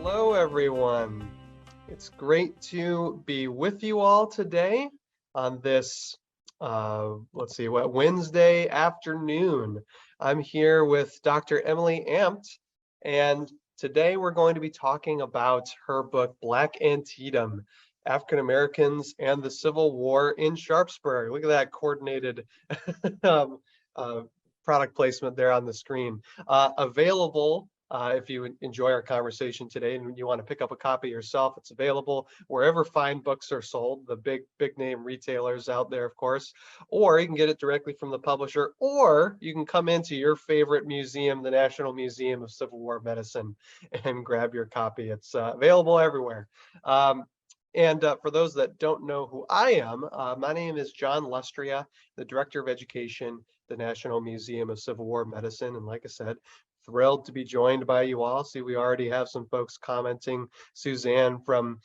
Hello, everyone. It's great to be with you all today on this, Wednesday afternoon. I'm here with Dr. Emilie Amt, and today we're going to be talking about her book, Black Antietam, African Americans and the Civil War in Sharpsburg. Look at that coordinated um, uh, product placement there on the screen. Available if you enjoy our conversation today and you want to pick up a copy yourself, it's available wherever fine books are sold, the big name retailers out there, of course, or you can get it directly from the publisher, or you can come into your favorite museum, the National Museum of Civil War Medicine, and grab your copy. It's available everywhere. And for those that don't know who I am, my name is John Lustria, the Director of Education, the National Museum of Civil War Medicine. And like I said, thrilled to be joined by you all. See, we already have some folks commenting. Suzanne from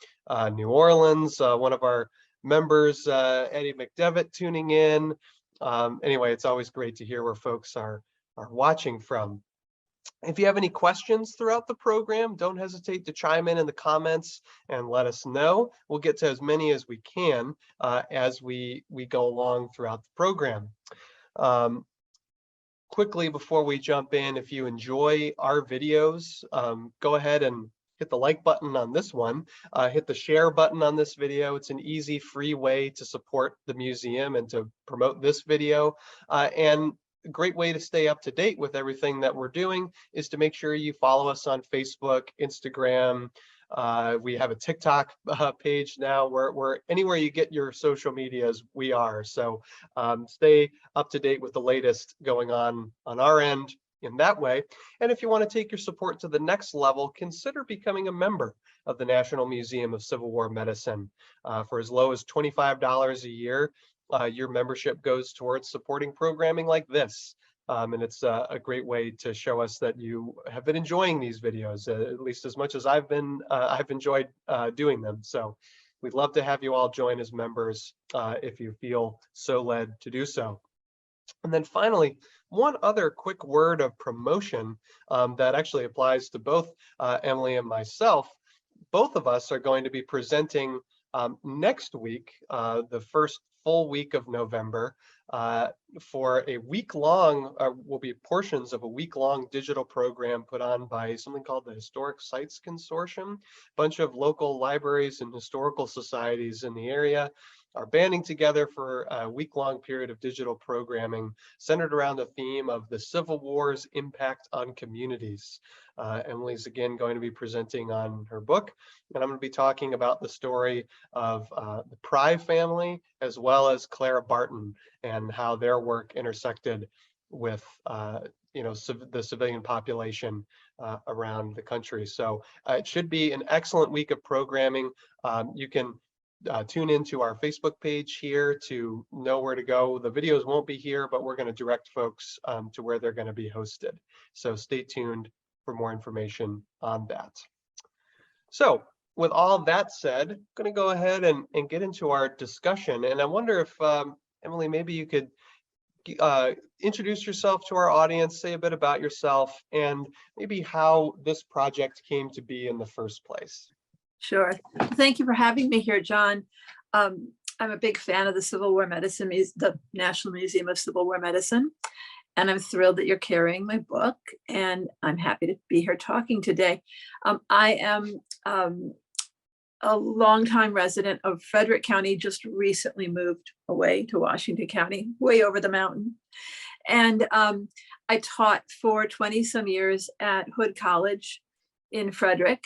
New Orleans, one of our members, Eddie McDevitt, tuning in. Anyway, it's always great to hear where folks are watching from. If you have any questions throughout the program, don't hesitate to chime in the comments and let us know. We'll get to as many as we can as we go along throughout the program. Quickly, before we jump in, if you enjoy our videos, go ahead and hit the like button on this one, hit the share button on this video. It's an easy, free way to support the museum and to promote this video. And a great way to stay up to date with everything that we're doing is to make sure you follow us on Facebook, Instagram. We have a TikTok page now where anywhere you get your social medias, we are. So stay up to date with the latest going on our end in that way. And if you want to take your support to the next level, consider becoming a member of the National Museum of Civil War Medicine. For as low as $25 a year, your membership goes towards supporting programming like this. And it's a great way to show us that you have been enjoying these videos, at least as much as I've enjoyed doing them. So we'd love to have you all join as members if you feel so led to do so. And then finally, one other quick word of promotion that actually applies to both Emilie and myself. Both of us are going to be presenting next week, the first full week of November, for a week-long, will be portions of a week-long digital program put on by something called the Historic Sites Consortium. A bunch of local libraries and historical societies in the area are banding together for a week-long period of digital programming centered around the theme of the Civil War's impact on communities. Emilie's again going to be presenting on her book, and I'm going to be talking about the story of the Pry family as well as Clara Barton and how their work intersected with the civilian population around the country. So it should be an excellent week of programming. You can tune into our Facebook page here to know where to go. The videos won't be here, but we're going to direct folks to where they're going to be hosted. So stay tuned for more information on that. So with all that said, I'm going to go ahead and get into our discussion. And I wonder if, Emilie, maybe you could introduce yourself to our audience, say a bit about yourself, and maybe how this project came to be in the first place. Sure. Thank you for having me here, John. I'm a big fan of the Civil War Medicine, the National Museum of Civil War Medicine, and I'm thrilled that you're carrying my book, and I'm happy to be here talking today. I am a longtime resident of Frederick County, just recently moved away to Washington County, way over the mountain. And I taught for 20 some years at Hood College in Frederick.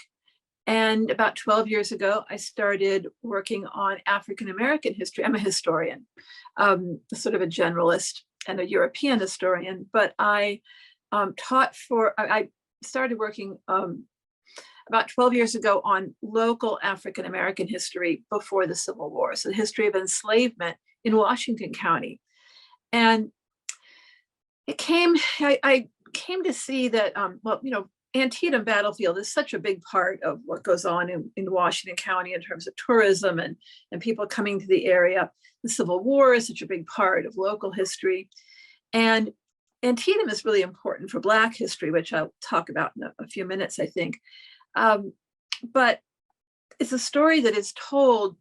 And about 12 years ago, I started working on African American history. I'm a historian, sort of a generalist and a European historian, but I I started working about 12 years ago on local African American history before the Civil War, so the history of enslavement in Washington County. And I came to see that, Antietam battlefield is such a big part of what goes on in Washington County in terms of tourism and people coming to the area. The Civil War is such a big part of local history. And Antietam is really important for Black history, which I'll talk about in a few minutes, I think. but it's a story that is told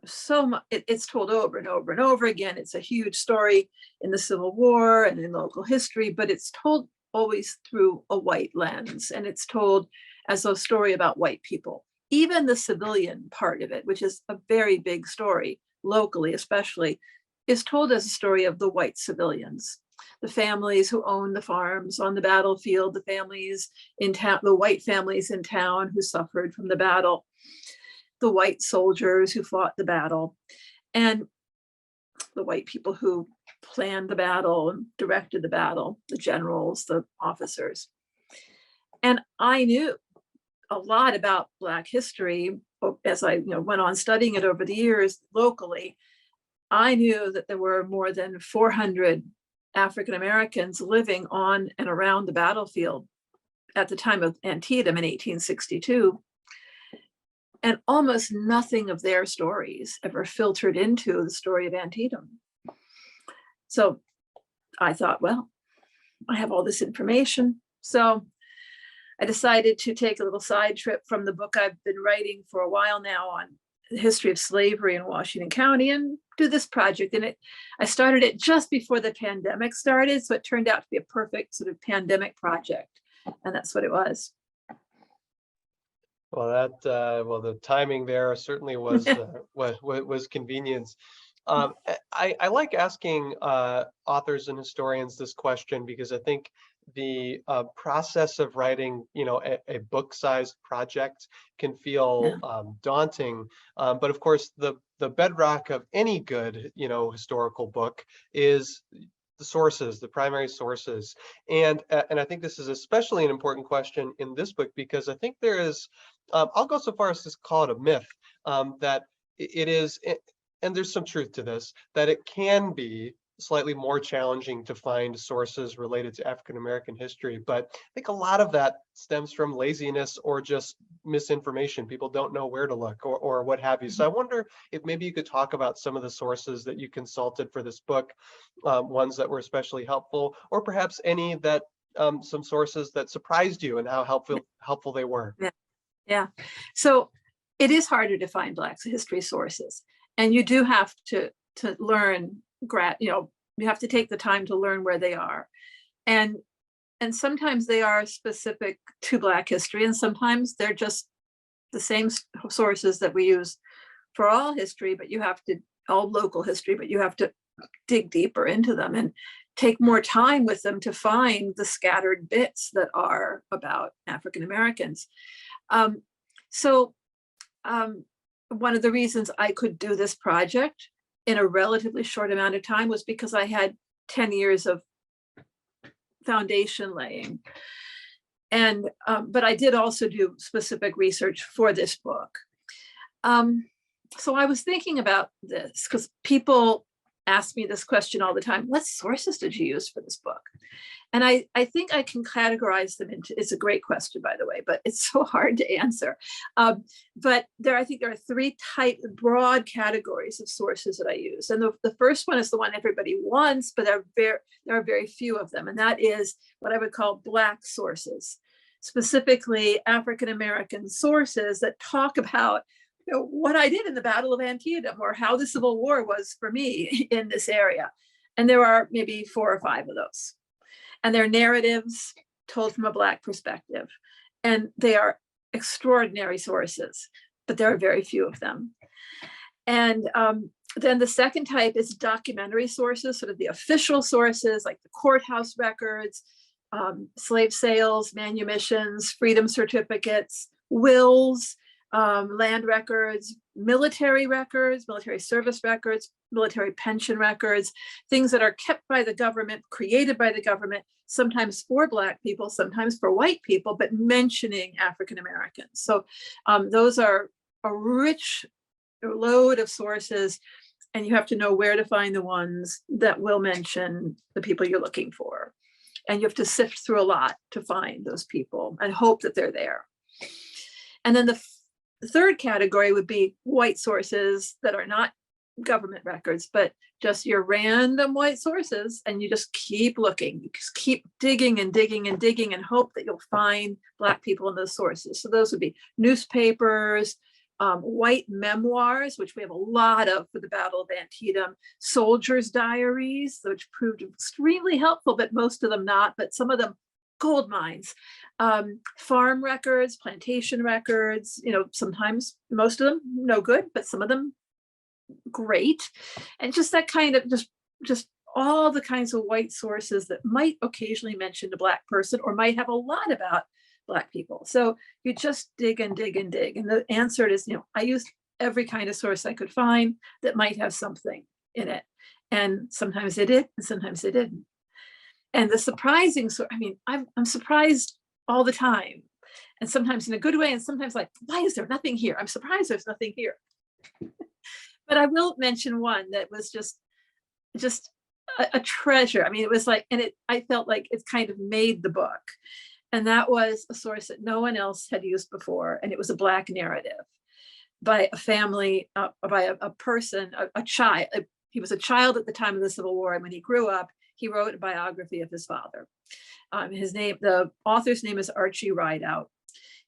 so much. It's told over and over and over again. It's a huge story in the Civil War and in local history, but it's told always through a white lens, and it's told as a story about white people. Even the civilian part of it, which is a very big story locally, especially, is told as a story of the white civilians, the families who owned the farms on the battlefield, the families in town, the white families in town who suffered from the battle, the white soldiers who fought the battle, and the white people who planned the battle and directed the battle, the generals, the officers. And I knew a lot about Black history as I went on studying it over the years locally. I knew that there were more than 400 African Americans living on and around the battlefield at the time of Antietam in 1862. And almost nothing of their stories ever filtered into the story of Antietam. So I thought, well, I have all this information. So I decided to take a little side trip from the book I've been writing for a while now on the history of slavery in Washington County and do this project. And I started it just before the pandemic started. So it turned out to be a perfect sort of pandemic project. And that's what it was. Well, the timing there certainly was was convenience. I like asking authors and historians this question because I think the process of writing, a book-sized project can feel daunting. But of course, the bedrock of any good, historical book is the sources, the primary sources. And I think this is especially an important question in this book because I think there is, I'll go so far as to call it a myth, that it is, and there's some truth to this, that it can be slightly more challenging to find sources related to African American history. But I think a lot of that stems from laziness or just misinformation. People don't know where to look or what have you. So I wonder if maybe you could talk about some of the sources that you consulted for this book, ones that were especially helpful, or perhaps any that some sources that surprised you and how helpful they were. Yeah. So it is harder to find Black history sources, and you do have to learn. You have to take the time to learn where they are, and sometimes they are specific to Black history, and sometimes they're just the same sources that we use for all history, but you have to all local history, but you have to dig deeper into them and take more time with them to find the scattered bits that are about African Americans. So one of the reasons I could do this project in a relatively short amount of time was because I had 10 years of foundation laying. And, but I did also do specific research for this book. So I was thinking about this because people ask me this question all the time: what sources did you use for this book? And I think I can categorize them into, it's a great question, by the way, but it's so hard to answer. But I think there are three broad categories of sources that I use. And the first one is the one everybody wants, but there are very few of them. And that is what I would call Black sources, specifically African-American sources that talk about what I did in the Battle of Antietam or how the Civil War was for me in this area. And there are maybe 4 or 5 of those. And they're narratives told from a Black perspective. And they are extraordinary sources, but there are very few of them. And then the second type is documentary sources, sort of the official sources like the courthouse records, slave sales, manumissions, freedom certificates, wills, land records, military service records, military pension records, things that are kept by the government, created by the government, sometimes for Black people, sometimes for white people, but mentioning African Americans. So those are a rich load of sources, and you have to know where to find the ones that will mention the people you're looking for. And you have to sift through a lot to find those people and hope that they're there. And then the third category would be white sources that are not government records, but just your random white sources, and you just keep looking, you just keep digging and digging and digging and hope that you'll find Black people in those sources. So those would be newspapers, white memoirs, which we have a lot of for the Battle of Antietam, soldiers' diaries, which proved extremely helpful, but most of them not, but some of them gold mines, farm records, plantation records, sometimes most of them no good, but some of them great. And just that kind of just all the kinds of white sources that might occasionally mention a Black person or might have a lot about Black people. So you just dig and dig and dig. And the answer is, I used every kind of source I could find that might have something in it. And sometimes they did, and sometimes they didn't. And the surprising, I'm surprised all the time. And sometimes in a good way, and sometimes like, why is there nothing here? I'm surprised there's nothing here. But I will mention one that was just a treasure. It was like, and I felt like it kind of made the book. And that was a source that no one else had used before. And it was a Black narrative by a family, by a person, a child. He was a child at the time of the Civil War. And when he grew up, he wrote a biography of his father. The author's name is Archie Rideout.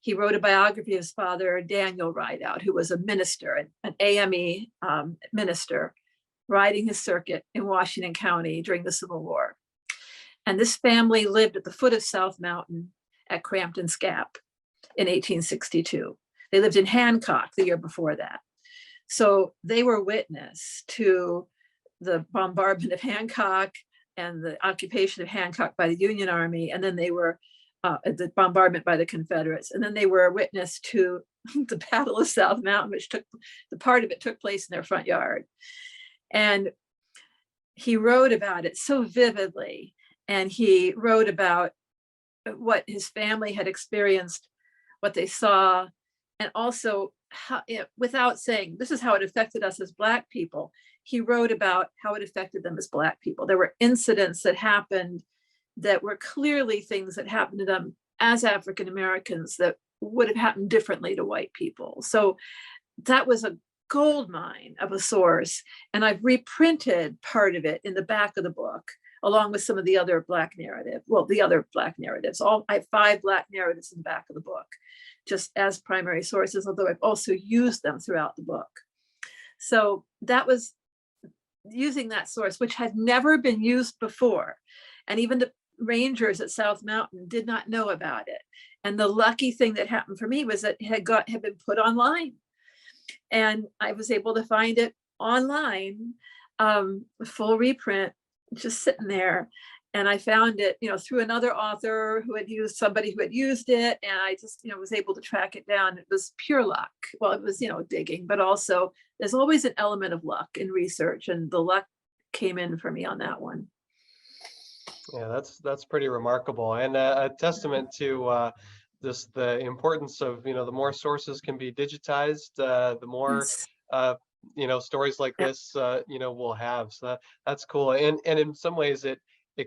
He wrote a biography of his father, Daniel Rideout, who was a minister, an AME minister, riding his circuit in Washington County during the Civil War. And this family lived at the foot of South Mountain at Crampton's Gap in 1862. They lived in Hancock the year before that. So they were witness to the bombardment of Hancock and the occupation of Hancock by the Union Army. And then they were the bombardment by the Confederates. And then they were a witness to the Battle of South Mountain, which the part of it took place in their front yard. And he wrote about it so vividly. And he wrote about what his family had experienced, what they saw, and also how, without saying, this is how it affected us as Black people, he wrote about how it affected them as Black people. There were incidents that happened that were clearly things that happened to them as African Americans that would have happened differently to white people. So that was a gold mine of a source. And I've reprinted part of it in the back of the book, along with some of the other Black narrative. Well, the other Black narratives. I have 5 Black narratives in the back of the book, just as primary sources, although I've also used them throughout the book. So that was using that source, which had never been used before. And even the rangers at South Mountain did not know about it. And the lucky thing that happened for me was that it had been put online. And I was able to find it online, full reprint, just sitting there. And I found it, through another author who had used somebody who had used it. And I just, was able to track it down. It was pure luck. Well, it was, digging, but also there's always an element of luck in research, and the luck came in for me on that one. Yeah, that's pretty remarkable, and a testament to the importance of, the more sources can be digitized, the more stories like this we'll have. So that's cool, and in some ways it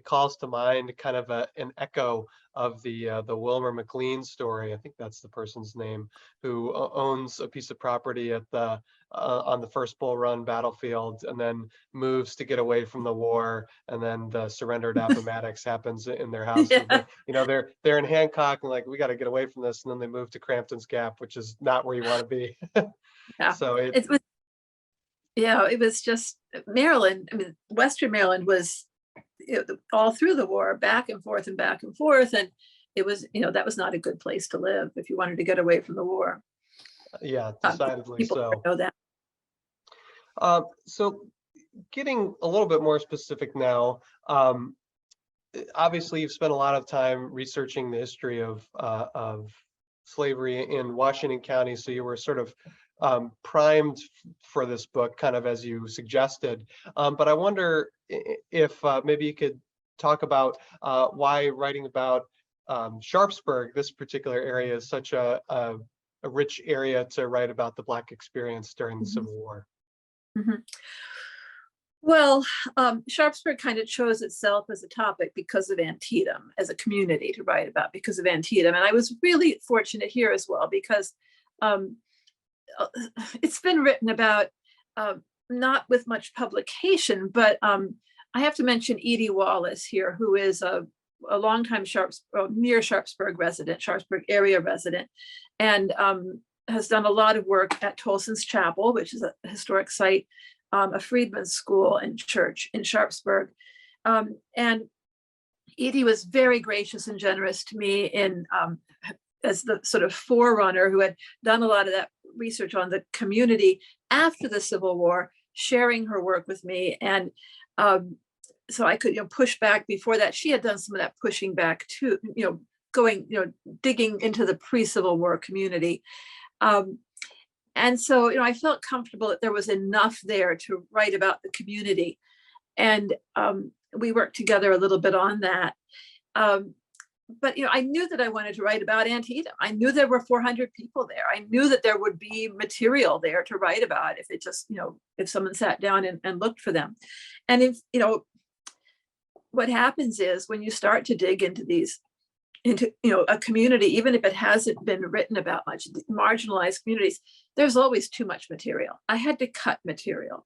calls to mind kind of an echo of the Wilmer McLean story. I think that's the person's name, who owns a piece of property at the on the first Bull Run battlefield, and then moves to get away from the war, and then the surrender to Appomattox happens in their house. Yeah. They're in Hancock and like, we got to get away from this, and then they move to Crampton's Gap, which is not where you want to be. Yeah. So it was just Maryland. Western Maryland was all through the war, back and forth and back and forth. And it was, that was not a good place to live if you wanted to get away from the war. Yeah, decidedly so. Know that. So getting a little bit more specific now, obviously you've spent a lot of time researching the history of slavery in Washington County, so you were sort of primed for this book, kind of as you suggested. But I wonder if maybe you could talk about why writing about Sharpsburg, this particular area, is such a rich area to write about the Black experience during the Civil War. Mm-hmm. Well, Sharpsburg kind of chose itself as a topic because of Antietam, as a community to write about because of Antietam. And I was really fortunate here as well, because it's been written about not with much publication, but I have to mention Edie Wallace here, who is a longtime near Sharpsburg resident, Sharpsburg area resident, and has done a lot of work at Tolson's Chapel, which is a historic site, a freedmen's school and church in Sharpsburg. And Edie was very gracious and generous to me in as the sort of forerunner who had done a lot of that research on the community after the Civil War, sharing her work with me. And so I could, push back. Before that, she had done some of that pushing back too, going, digging into the pre-Civil War community. And so, I felt comfortable that there was enough there to write about the community. And we worked together a little bit on that. But, I knew that I wanted to write about Antietam. I knew there were 400 people there. I knew that there would be material there to write about if it just, if someone sat down and looked for them. And if, what happens is when you start to dig into a community, even if it hasn't been written about much, marginalized communities, there's always too much material. I had to cut material.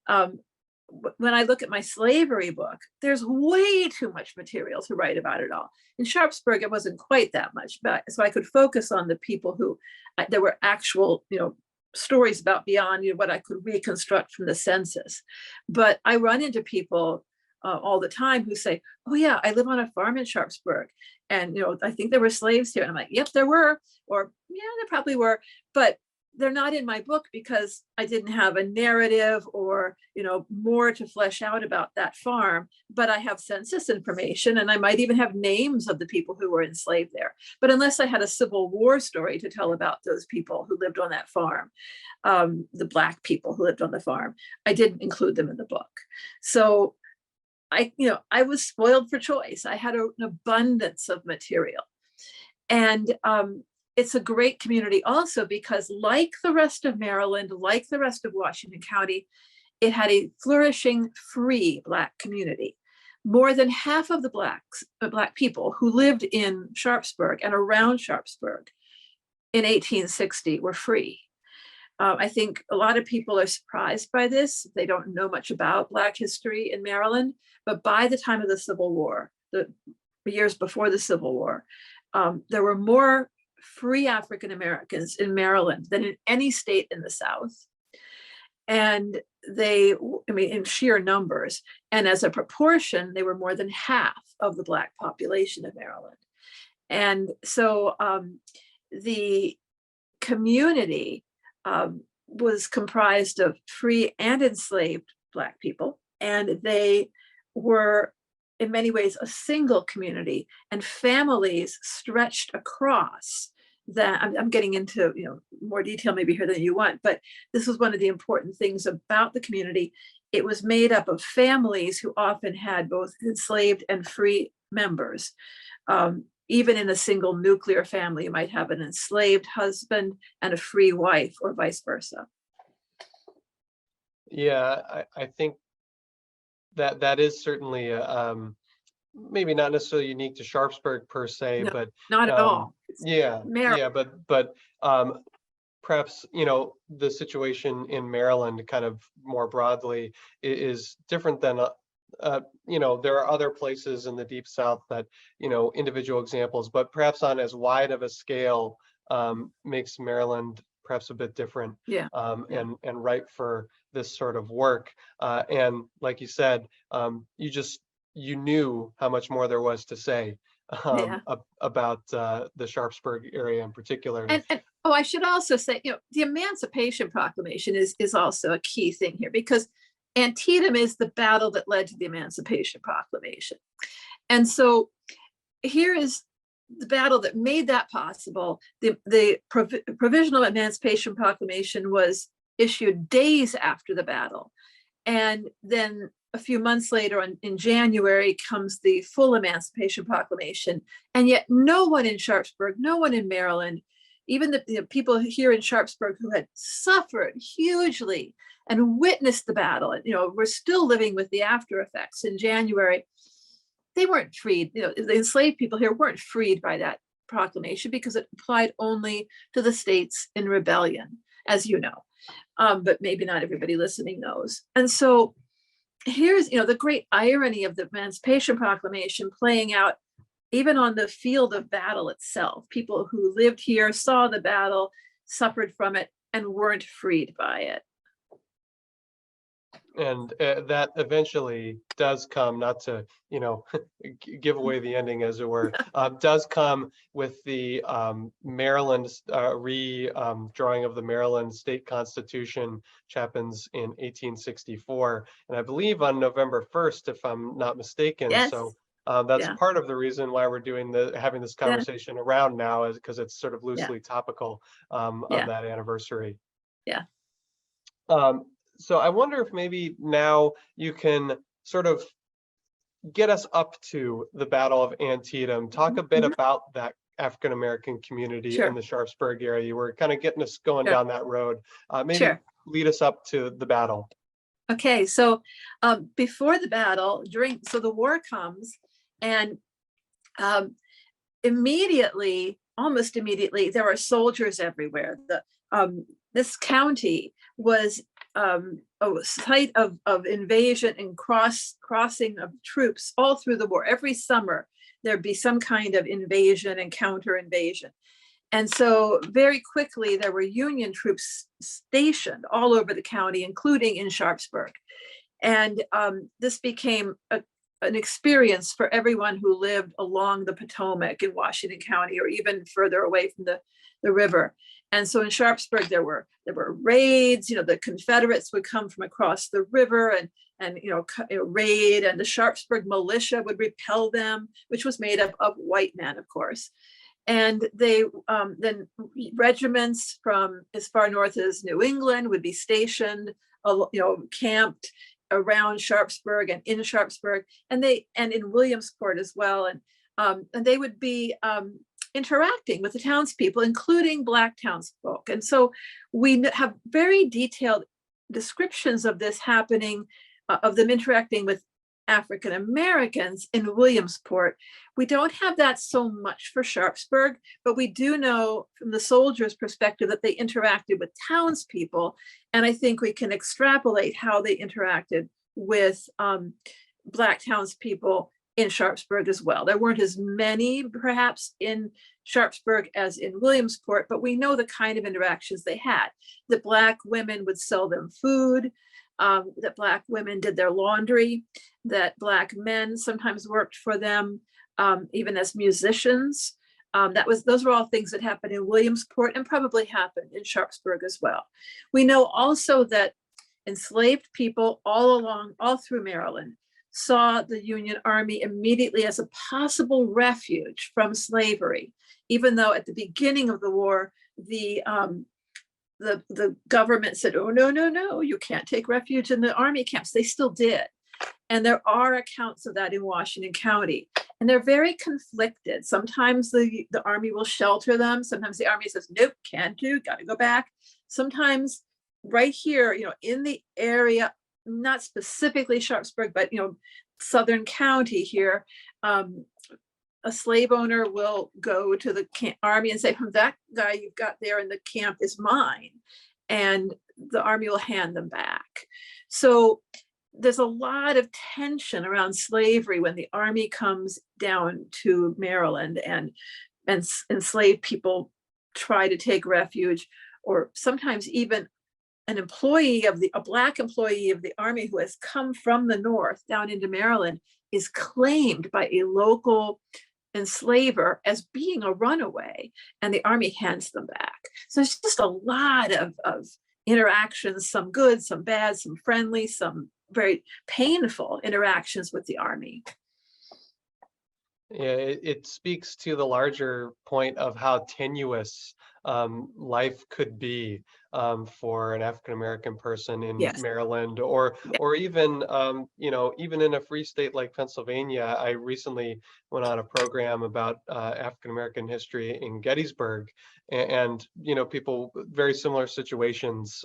When I look at my slavery book, there's way too much material to write about it all. In Sharpsburg, it wasn't quite that much, but so I could focus on the people who there were actual, stories about beyond what I could reconstruct from the census. But I run into people all the time who say, "Oh yeah, I live on a farm in Sharpsburg, and I think there were slaves here." And I'm like, "Yep, there were," or "Yeah, there probably were," but they're not in my book because I didn't have a narrative or more to flesh out about that farm. But I have census information, and I might even have names of the people who were enslaved there. But unless I had a Civil War story to tell about those people who lived on that farm, the Black people who lived on the farm, I didn't include them in the book. So I was spoiled for choice. I had an abundance of material. And it's a great community also because, like the rest of Maryland, like the rest of Washington County, it had a flourishing free Black community. More than half of the Black people who lived in Sharpsburg and around Sharpsburg in 1860 were free. I think a lot of people are surprised by this. They don't know much about Black history in Maryland, but by the time of the Civil War, the years before the Civil War, there were more free African Americans in Maryland than in any state in the South. And in sheer numbers, and as a proportion, they were more than half of the Black population of Maryland. And so the community was comprised of free and enslaved Black people, and they were in many ways a single community, and families stretched across that. I'm getting into more detail maybe here than you want, but this was one of the important things about the community. It was made up of families who often had both enslaved and free members. Even in a single nuclear family, you might have an enslaved husband and a free wife, or vice versa. Yeah, I think that is certainly maybe not necessarily unique to Sharpsburg per se, No, but not at all. but perhaps the situation in Maryland, kind of more broadly, is different than there are other places in the Deep South that individual examples, but perhaps on as wide of a scale, makes Maryland perhaps a bit different. And ripe for this sort of work. And like you said, you knew how much more there was to say about the Sharpsburg area in particular. And I should also say, the Emancipation Proclamation is also a key thing here, because Antietam is the battle that led to the Emancipation Proclamation. And so here is the battle that made that possible. The Provisional Emancipation Proclamation was issued days after the battle. And then a few months later, in January, comes the full Emancipation Proclamation. And yet no one in Sharpsburg, no one in Maryland, even the people here in Sharpsburg who had suffered hugely and witnessed the battle, and we're still living with the after effects in January, they weren't freed. The enslaved people here weren't freed by that proclamation because it applied only to the states in rebellion, as you know. but maybe not everybody listening knows. And so here's, the great irony of the Emancipation Proclamation playing out even on the field of battle itself. People who lived here, saw the battle, suffered from it, and weren't freed by it. And that eventually does come, not to, give away the ending, as it were, does come with the Maryland drawing of the Maryland state constitution, which happens in 1864. And I believe on November 1st, if I'm not mistaken. Yes. So that's Yeah. part of the reason why we're having this conversation around now, is because it's sort of loosely topical of that anniversary. Yeah. So I wonder if maybe now you can sort of get us up to the Battle of Antietam, talk a bit about that African-American community in the Sharpsburg area. You were kind of getting us going down that road. Maybe lead us up to the battle. Okay, so before the battle, so the war comes, and almost immediately, there are soldiers everywhere. This county was a site of invasion and crossing of troops all through the war. Every summer, there'd be some kind of invasion and counter invasion. And so very quickly, there were Union troops stationed all over the county, including in Sharpsburg. And this became an experience for everyone who lived along the Potomac in Washington County, or even further away from the river. And so in Sharpsburg, there were raids. The Confederates would come from across the river and raid, and the Sharpsburg militia would repel them, which was made up of white men, of course. And they then regiments from as far north as New England would be stationed, camped around Sharpsburg and in Sharpsburg, and in Williamsport as well. And they would be interacting with the townspeople, including Black townsfolk. And so we have very detailed descriptions of this happening, of them interacting with African Americans in Williamsport. We don't have that so much for Sharpsburg, but we do know from the soldiers' perspective that they interacted with townspeople. And I think we can extrapolate how they interacted with Black townspeople in Sharpsburg as well. There weren't as many perhaps in Sharpsburg as in Williamsport, but we know the kind of interactions they had. That Black women would sell them food, that Black women did their laundry, that Black men sometimes worked for them, even as musicians. Those were all things that happened in Williamsport and probably happened in Sharpsburg as well. We know also that enslaved people all through Maryland saw the Union Army immediately as a possible refuge from slavery, even though at the beginning of the war, the government said, oh, no, you can't take refuge in the army camps. They still did. And there are accounts of that in Washington County. And they're very conflicted. Sometimes the army will shelter them. Sometimes the army says, nope, can't do, got to go back. Sometimes right here, in the area, not specifically Sharpsburg, but Southern County here, a slave owner will go to the army and say, that guy you've got there in the camp is mine. And the army will hand them back. So there's a lot of tension around slavery when the army comes down to Maryland, and enslaved people try to take refuge, or sometimes even a Black employee of the army who has come from the north down into Maryland is claimed by a local enslaver as being a runaway, and the army hands them back. So it's just a lot of interactions, some good, some bad, some friendly, some very painful interactions with the army. Yeah, it speaks to the larger point of how tenuous life could be for an African-American person in Maryland, or even even in a free state like Pennsylvania. I recently went on a program about African-American history in Gettysburg, and people, very similar situations.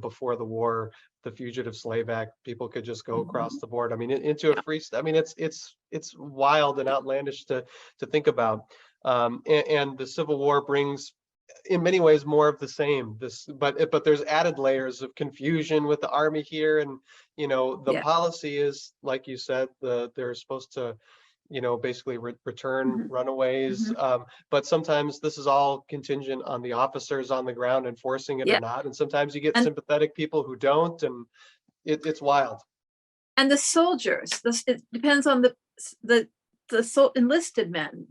Before the war, the Fugitive Slave Act, people could just go across the board. I mean, into a free state. I mean, it's wild and outlandish to think about. And the Civil War brings in many ways more of the same. But there's added layers of confusion with the Army here, and the Yeah. policy is, like you said, they're supposed to basically return Mhm. runaways. Mhm. But sometimes this is all contingent on the officers on the ground enforcing it or Yeah. not. And sometimes you get And sympathetic people who don't, and it's wild. the soldiers, it depends on the enlisted men.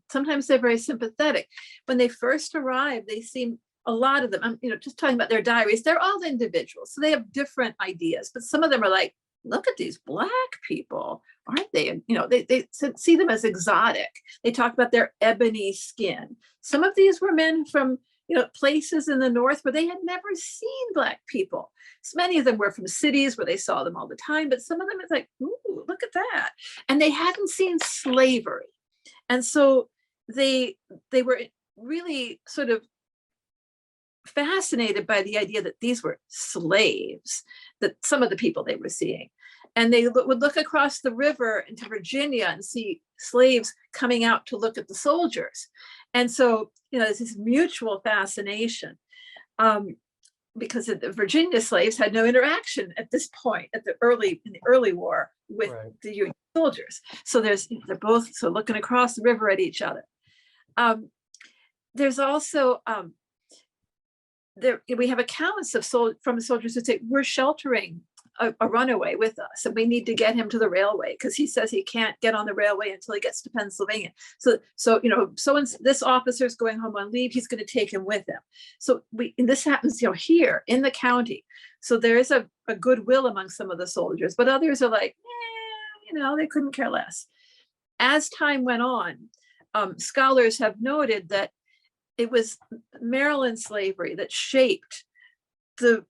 Sometimes they're very sympathetic. When they first arrive, they seem, a lot of them, I'm just talking about their diaries, they're all individuals, so they have different ideas, but some of them are like, look at these Black people, aren't they? And they see them as exotic. They talk about their ebony skin. Some of these were men from places in the North where they had never seen Black people. So many of them were from cities where they saw them all the time, but some of them, it's like, ooh, look at that. And they hadn't seen slavery. And so they were really sort of fascinated by the idea that these were slaves, that some of the people they were seeing. And they would look across the river into Virginia and see slaves coming out to look at the soldiers. And so, there's this mutual fascination, because the Virginia slaves had no interaction at this point, in the early war, with Right. the Union soldiers. So they're both looking across the river at each other. There's also we have accounts from the soldiers who say, we're sheltering a runaway with us, and we need to get him to the railway because he says he can't get on the railway until he gets to Pennsylvania. So this officer's going home on leave, he's going to take him with him. So and this happens here in the county. So there is a goodwill among some of the soldiers, but others are like, they couldn't care less. As time went on, scholars have noted that it was Maryland slavery that shaped the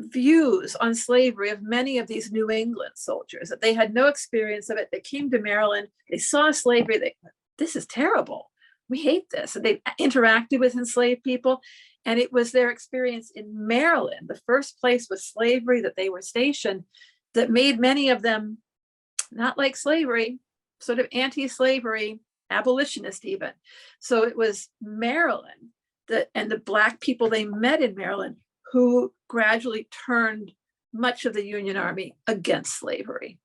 views on slavery of many of these New England soldiers, that they had no experience of it. They came to Maryland, they saw slavery, this is terrible, we hate this. And they interacted with enslaved people. And it was their experience in Maryland, the first place with slavery that they were stationed, that made many of them not like slavery, sort of anti-slavery, abolitionist even. So it was Maryland and the Black people they met in Maryland who gradually turned much of the Union Army against slavery,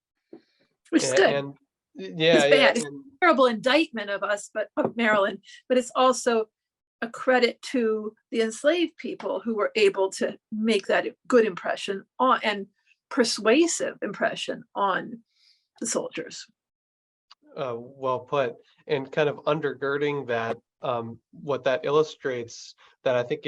which is good. And yeah, It's bad. It's and a terrible indictment of us, but of Maryland, but it's also a credit to the enslaved people who were able to make that good impression and persuasive impression on the soldiers. well put. And kind of undergirding that, what that illustrates, that I think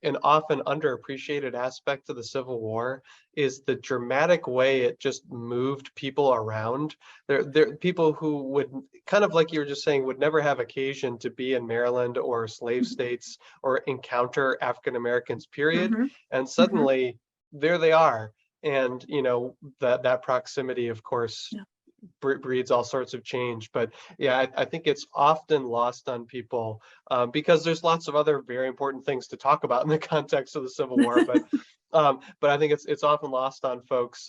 an often underappreciated aspect of the Civil War is the dramatic way it just moved people around. There people who would, kind of like you were just saying, would never have occasion to be in Maryland or slave states or encounter African Americans, period. Mm-hmm. And Mm-hmm. suddenly there they are. And that proximity, of course, Yeah. breeds all sorts of change. But yeah, I think it's often lost on people, because there's lots of other very important things to talk about in the context of the Civil War. But I think it's often lost on folks,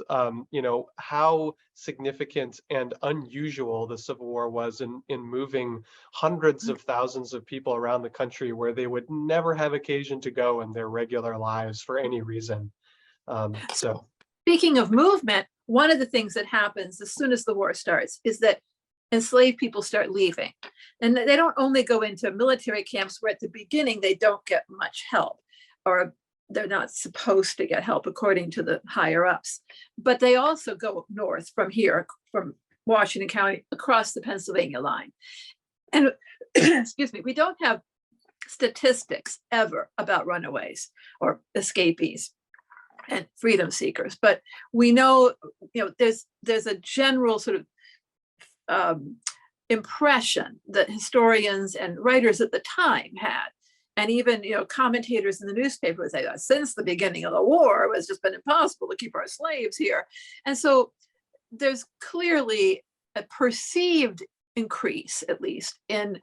how significant and unusual the Civil War was in moving hundreds of thousands of people around the country where they would never have occasion to go in their regular lives for any reason. So Speaking of movement, one of the things that happens as soon as the war starts is that enslaved people start leaving. And they don't only go into military camps where at the beginning they don't get much help, or they're not supposed to get help according to the higher ups, but they also go north from here, from Washington County, across the Pennsylvania line. And excuse me, we don't have statistics ever about runaways or escapees and freedom seekers, but we know, there's a general sort of impression that historians and writers at the time had, and even commentators in the newspaper would say that since the beginning of the war, it has just been impossible to keep our slaves here. And so there's clearly a perceived increase, at least, in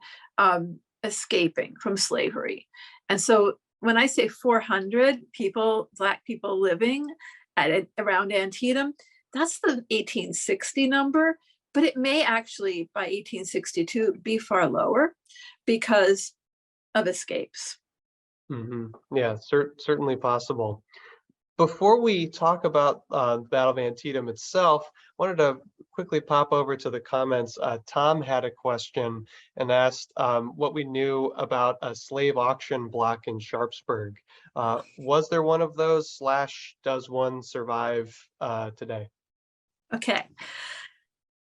escaping from slavery. And so when I say 400 people, Black people living around Antietam, that's the 1860 number, but it may actually by 1862 be far lower because of escapes. Yeah, certainly possible. Before we talk about the Battle of Antietam itself, wanted to quickly pop over to the comments. Tom had a question and asked what we knew about a slave auction block in Sharpsburg. Was there one of those, slash, does one survive today? Okay,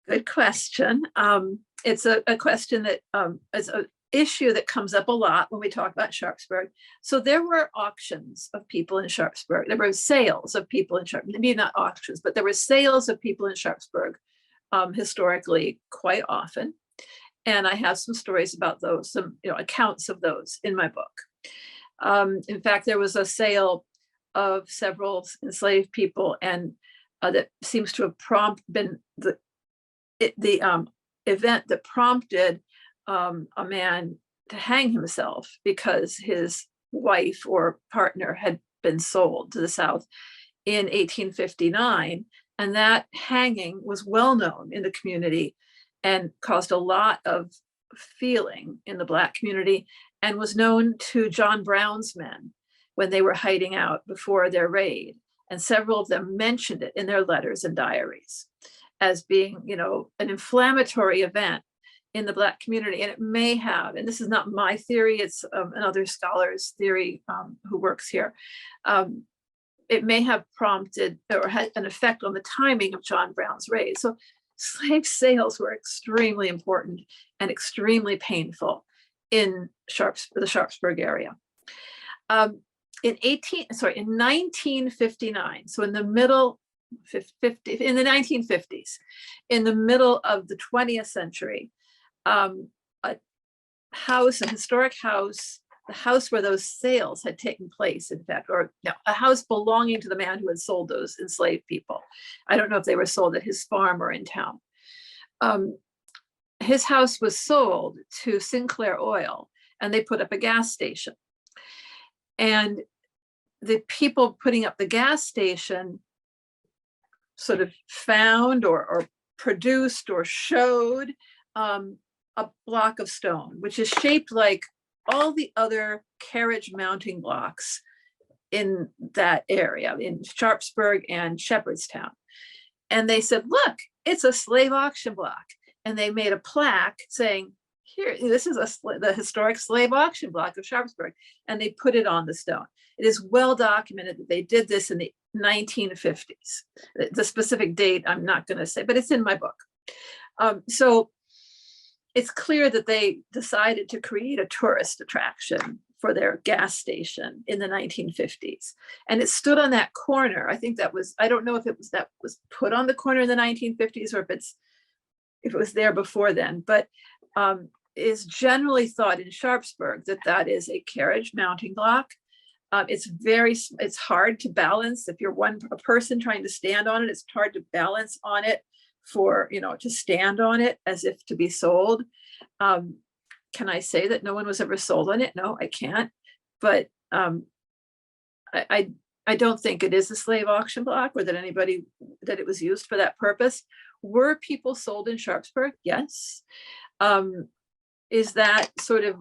good question. It's a question that is an issue that comes up a lot when we talk about Sharpsburg. So there were auctions of people in Sharpsburg. There were sales of people in Sharpsburg, maybe not auctions, but there were sales of people in Sharpsburg historically quite often. And I have some stories about those, some accounts of those in my book. In fact, there was a sale of several enslaved people, and that seems to have been the event that prompted a man to hang himself because his wife or partner had been sold to the South in 1859. And that hanging was well known in the community and caused a lot of feeling in the Black community, and was known to John Brown's men when they were hiding out before their raid. And several of them mentioned it in their letters and diaries as being, an inflammatory event in the Black community. And it may have, and this is not my theory, it's another scholar's theory who works here. It may have prompted or had an effect on the timing of John Brown's raid. So slave sales were extremely important and extremely painful in the Sharpsburg area. In 1959, so in the 1950s, in the middle of the 20th century, a historic house, the house where those sales had taken place, in fact, or no, a house belonging to the man who had sold those enslaved people. I don't know if they were sold at his farm or in town. His house was sold to Sinclair Oil, and they put up a gas station. And the people putting up the gas station sort of found or produced or showed a block of stone, which is shaped like all the other carriage mounting blocks in that area, in Sharpsburg and Shepherdstown. And they said, look, it's a slave auction block. And they made a plaque saying, here, this is the historic slave auction block of Sharpsburg. And they put it on the stone. It is well documented that they did this in the 1950s. The specific date, I'm not going to say, but it's in my book. So it's clear that they decided to create a tourist attraction for their gas station in the 1950s. And it stood on that corner. I think that was, I don't know if it was that was put on the corner in the 1950s or if it was there before then, but is generally thought in Sharpsburg that is a carriage mounting block. It's hard to balance. If you're a person trying to stand on it, it's hard to balance on it to stand on it as if to be sold. Can I say that no one was ever sold on it? No, I can't. But I don't think it is a slave auction block or that it was used for that purpose. Were people sold in Sharpsburg? Yes. Is that sort of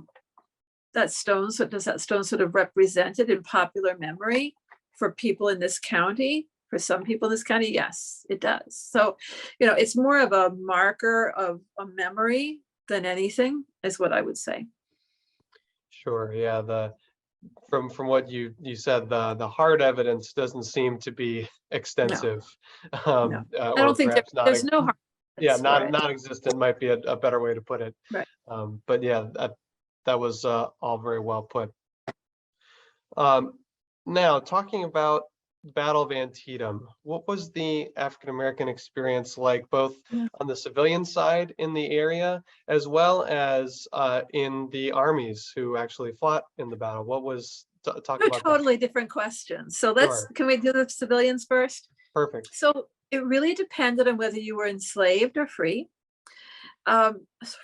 does that stone sort of represented in popular memory for people in this county? For some people in this county, yes, it does. So, it's more of a marker of a memory than anything, is what I would say. Sure. Yeah. From what you said, the hard evidence doesn't seem to be extensive. No. I don't think there's no hard evidence. Yeah, non-existent might be a better way to put it. Right. But yeah, that was all very well put. Now, talking about the Battle of Antietam, what was the African-American experience like, both on the civilian side in the area, as well as in the armies who actually fought in the battle? What was, talk about totally different questions. So can we do the civilians first? Perfect. So it really depended on whether you were enslaved or free.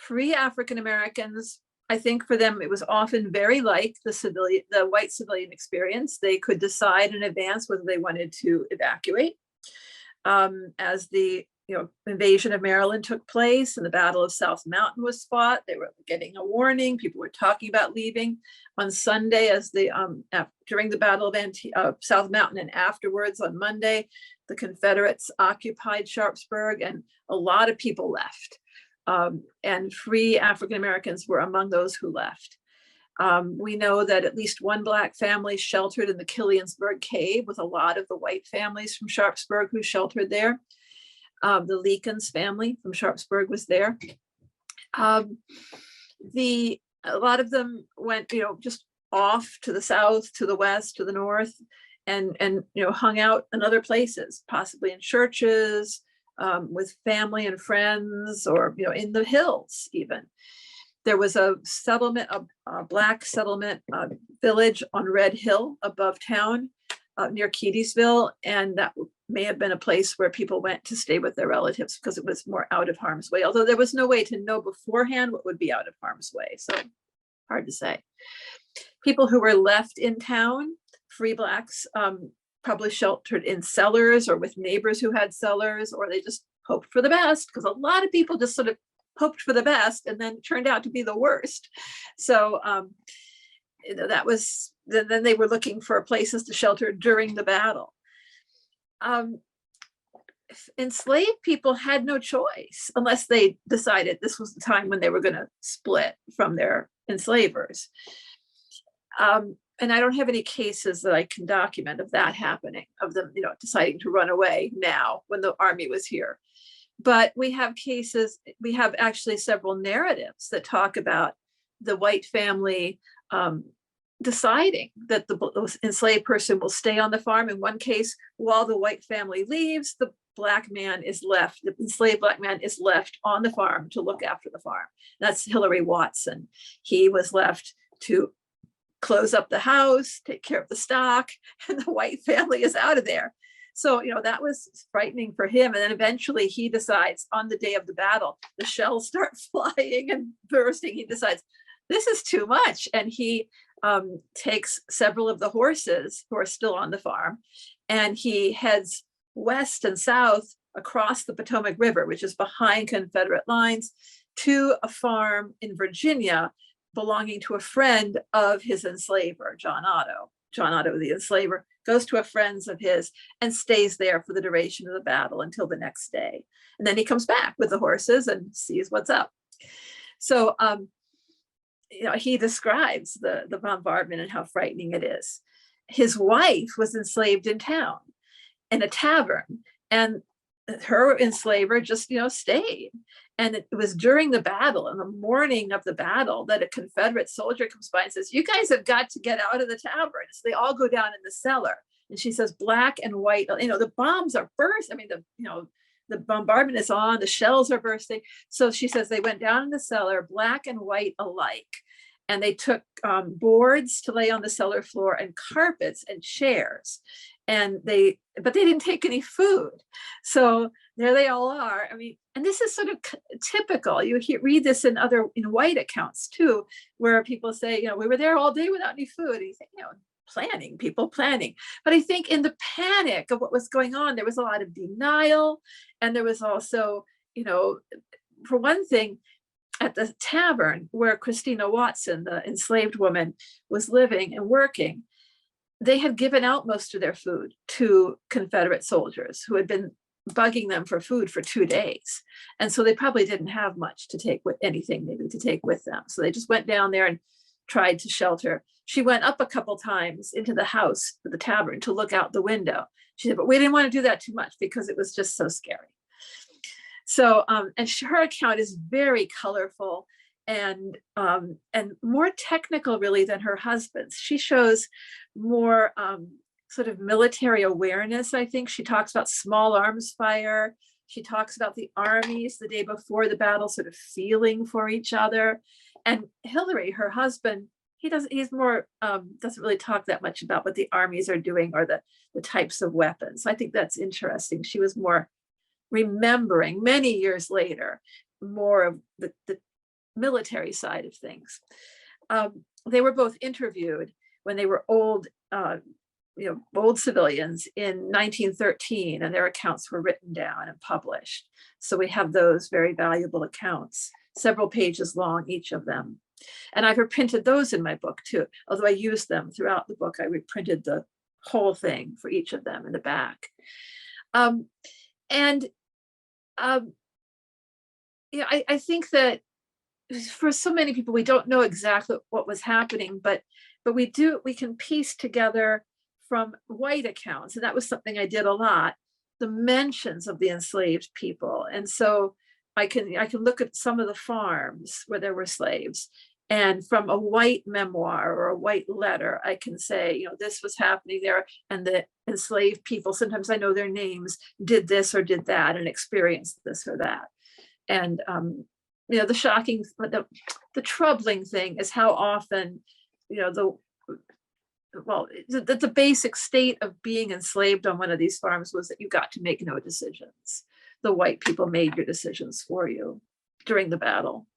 Free African-Americans, I think for them, it was often very like the white civilian experience. They could decide in advance whether they wanted to evacuate as the invasion of Maryland took place and the Battle of South Mountain was fought. They were getting a warning. People were talking about leaving on Sunday as during the Battle of South Mountain, and afterwards on Monday, the Confederates occupied Sharpsburg and a lot of people left. And free African Americans were among those who left. We know that at least one Black family sheltered in the Killiansburg Cave with a lot of the white families from Sharpsburg who sheltered there. The Leekins family from Sharpsburg was there. A lot of them went, just off to the south, to the west, to the north, and hung out in other places, possibly in churches, with family and friends, or in the hills even. There was a settlement, a Black settlement village on Red Hill above town, near Keedysville, and that may have been a place where people went to stay with their relatives because it was more out of harm's way, although there was no way to know beforehand what would be out of harm's way, so hard to say. People who were left in town, free Blacks, probably sheltered in cellars or with neighbors who had cellars, or they just hoped for the best, because a lot of people just sort of hoped for the best and then turned out to be the worst. So that was, then they were looking for places to shelter during the battle. Enslaved people had no choice unless they decided this was the time when they were going to split from their enslavers. And I don't have any cases that I can document of that happening, of them, deciding to run away now when the army was here. But we have cases, we have actually several narratives that talk about the white family deciding that the enslaved person will stay on the farm. In one case, while the white family leaves, the Black man is left, the enslaved Black man is left on the farm to look after the farm. That's Hillary Watson. He was left to close up the house, take care of the stock, and the white family is out of there. So, that was frightening for him. And then eventually he decides on the day of the battle, the shells start flying and bursting. He decides this is too much. And he takes several of the horses who are still on the farm, and he heads west and south across the Potomac River, which is behind Confederate lines, to a farm in Virginia belonging to a friend of his enslaver, John Otto. John Otto, the enslaver, goes to a friend's of his and stays there for the duration of the battle until the next day. And then he comes back with the horses and sees what's up. So, he describes the bombardment and how frightening it is. His wife was enslaved in town in a tavern, and her enslaver just, stayed. And it was during the battle, in the morning of the battle, that a Confederate soldier comes by and says, "You guys have got to get out of the tavern." So they all go down in the cellar. And she says, Black and white, the bombs are burst. I mean, the bombardment is on, the shells are bursting. So she says they went down in the cellar, Black and white alike. And they took boards to lay on the cellar floor and carpets and chairs. But they didn't take any food. So there they all are. I mean, and this is sort of typical. You read this in white accounts too, where people say, we were there all day without any food. And you think, people planning. But I think in the panic of what was going on, there was a lot of denial. And there was also, for one thing, at the tavern where Christina Watson, the enslaved woman, was living and working, they had given out most of their food to Confederate soldiers who had been bugging them for food for 2 days. And so they probably didn't have much to take with to take with them. So they just went down there and tried to shelter. She went up a couple times into the house, the tavern, to look out the window. She said, but we didn't want to do that too much because it was just so scary. So, and her account is very colorful and more technical really than her husband's. She shows more sort of military awareness, I think. She talks about small arms fire. She talks about the armies the day before the battle sort of feeling for each other. And Hillary, her husband, he's more, doesn't really talk that much about what the armies are doing or the types of weapons. So I think that's interesting. She was more remembering many years later, more of the military side of things. They were both interviewed when they were old bold civilians in 1913, and their accounts were written down and published. So we have those very valuable accounts, several pages long, each of them. And I've reprinted those in my book too. Although I used them throughout the book, I reprinted the whole thing for each of them in the back. I think that for so many people, we don't know exactly what was happening, but we can piece together from white accounts, and that was something I did a lot, the mentions of the enslaved people. And so I can look at some of the farms where there were slaves, and from a white memoir or a white letter, I can say, this was happening there, and the enslaved people, sometimes I know their names, did this or did that and experienced this or that. And the shocking, the troubling thing is how often, the basic state of being enslaved on one of these farms was that you got to make no decisions. The white people made your decisions for you during the battle.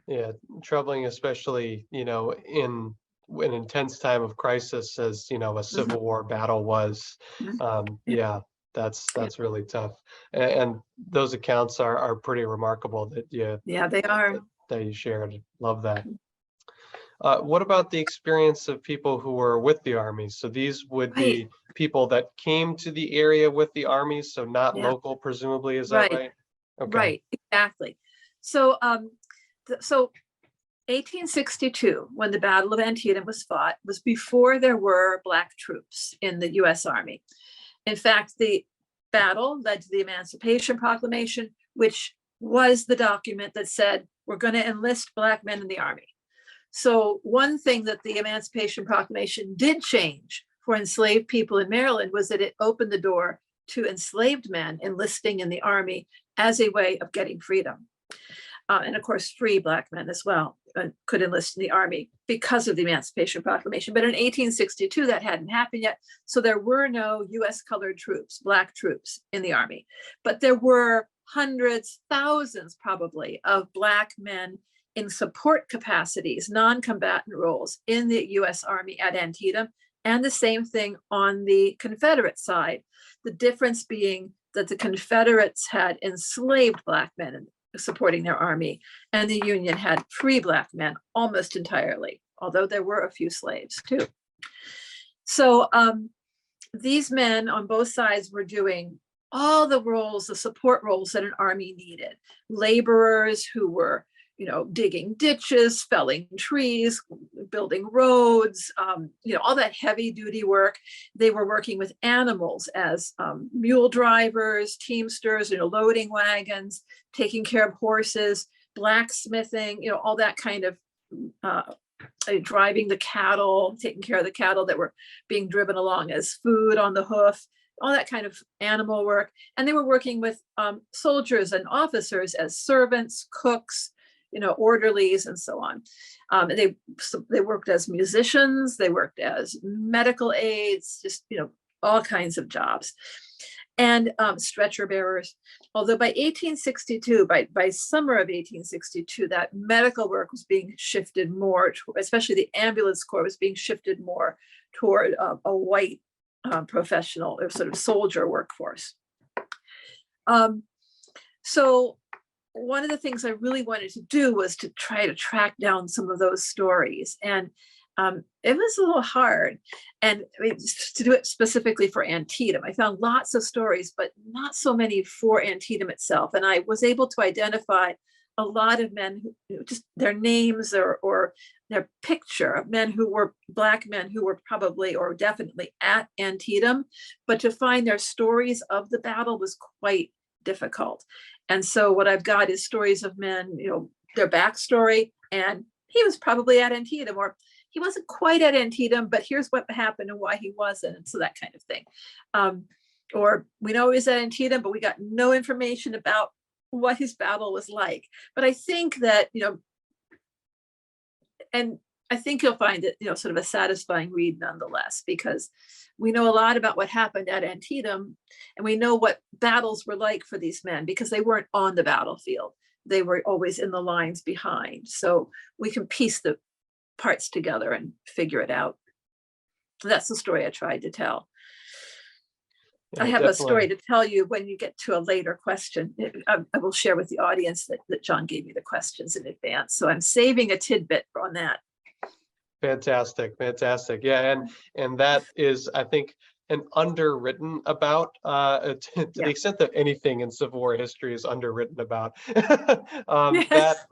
Yeah, troubling, especially, in an intense time of crisis, as a Civil War battle was. Yeah, that's really tough. And those accounts are pretty remarkable that they are. that you shared. Love that. What about the experience of people who were with the armies? So these would be people that came to the area with the armies, so not local, presumably, is that right? Okay. Right, exactly. So 1862, when the Battle of Antietam was fought, was before there were Black troops in the US Army. In fact, the battle led to the Emancipation Proclamation, which was the document that said, we're going to enlist Black men in the Army. So one thing that the Emancipation Proclamation did change for enslaved people in Maryland was that it opened the door to enslaved men enlisting in the Army as a way of getting freedom. And of course, free Black men as well could enlist in the Army because of the Emancipation Proclamation. But in 1862, that hadn't happened yet. So there were no US colored troops, Black troops in the Army. But there were hundreds, thousands probably, of Black men in support capacities, non-combatant roles in the US Army at Antietam, and the same thing on the Confederate side. The difference being that the Confederates had enslaved Black men supporting their army, and the Union had free Black men almost entirely, although there were a few slaves too. So these men on both sides were doing all the roles, the support roles that an army needed. Laborers who were digging ditches, felling trees, building roads, all that heavy duty work. They were working with animals as mule drivers, teamsters, loading wagons, taking care of horses, blacksmithing, all that kind of driving the cattle, taking care of the cattle that were being driven along as food on the hoof, all that kind of animal work. And they were working with soldiers and officers as servants, cooks, orderlies, and so on. They worked as musicians, they worked as medical aides, just, all kinds of jobs. And stretcher bearers. Although by 1862, by summer of 1862, that medical work was being shifted more, especially the ambulance corps was being shifted more toward a white professional or sort of soldier workforce. So one of the things I really wanted to do was to try to track down some of those stories. And it was a little hard, and to do it specifically for Antietam. I found lots of stories, but not so many for Antietam itself. And I was able to identify a lot of men who just their names or their picture of men who were Black men who were probably or definitely at Antietam, but to find their stories of the battle was quite difficult. And so what I've got is stories of men, their backstory, and he was probably at Antietam, or he wasn't quite at Antietam, but here's what happened and why he wasn't, and so that kind of thing. Or we know he was at Antietam, but we got no information about what his battle was like. But I think that, and I think you'll find it, sort of a satisfying read nonetheless, because we know a lot about what happened at Antietam, and we know what battles were like for these men because they weren't on the battlefield. They were always in the lines behind. So we can piece the parts together and figure it out. That's the story I tried to tell. I Yeah, have a story definitely. to tell you when you get to a later question. I will share with the audience that John gave me the questions in advance. So I'm saving a tidbit on that. Fantastic, fantastic. Yeah, and that is, I think, an underwritten about to the Yeah. extent that anything in Civil War history is underwritten about. That Yes.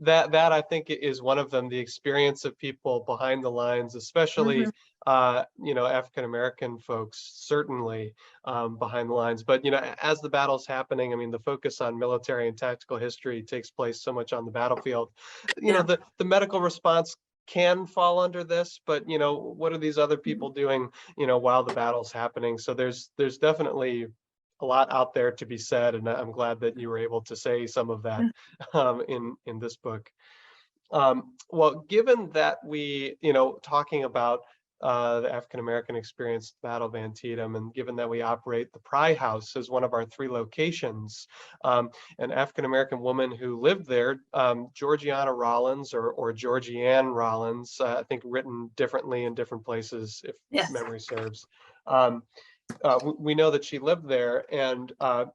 that I think is one of them. The experience of people behind the lines, especially Mhm. African American folks, certainly behind the lines. But as the battle's happening, I mean, the focus on military and tactical history takes place so much on the battlefield. Yeah. The medical response can fall under this, but what are these other Mhm. people doing while the battle's happening? So there's definitely a lot out there to be said, and I'm glad that you were able to say some of that in this book. Well, given that talking about the African American experience, the Battle of Antietam, and given that we operate the Pry House as one of our 3 locations, an African American woman who lived there, Georgiana Rollins or Georgianne Rollins, I think written differently in different places, if Yes. memory serves. Um, we know that she lived there, and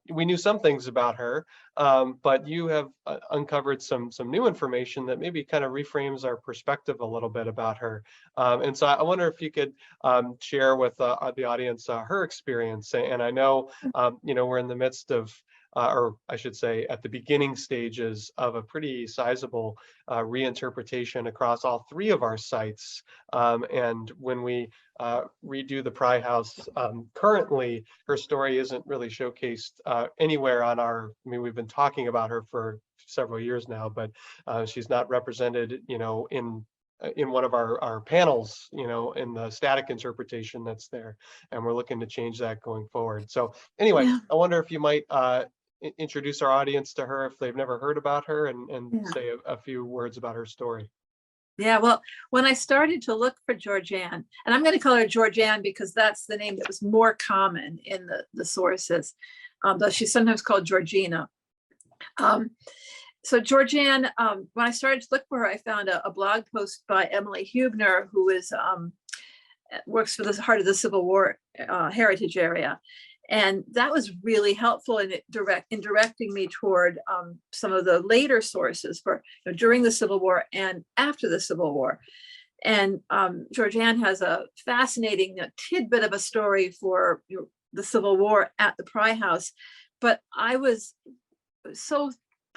we knew some things about her, but you have uncovered some new information that maybe kind of reframes our perspective a little bit about her. And so I wonder if you could share with the audience her experience. And I know we're in the midst of or I should say, at the beginning stages of a pretty sizable reinterpretation across all 3 of our sites. And when we redo the Pry House, currently, her story isn't really showcased anywhere on our. I mean, we've been talking about her for several years now, but she's not represented, in one of our panels, in the static interpretation that's there, and we're looking to change that going forward. So anyway, Yeah. I wonder if you might introduce our audience to her if they've never heard about her, and Yeah. say a few words about her story. Yeah. Well, when I started to look for Georgianne, and I'm going to call her Georgianne because that's the name that was more common in the sources, though she's sometimes called Georgina. Um, so Georgianne, when I started to look for her, I found a blog post by Emily Hubner, who is works for the Heart of the Civil War heritage area. And that was really helpful in directing me toward some of the later sources for during the Civil War and after the Civil War. And Georgianne has a fascinating tidbit of a story for the Civil War at the Pry House. But I was so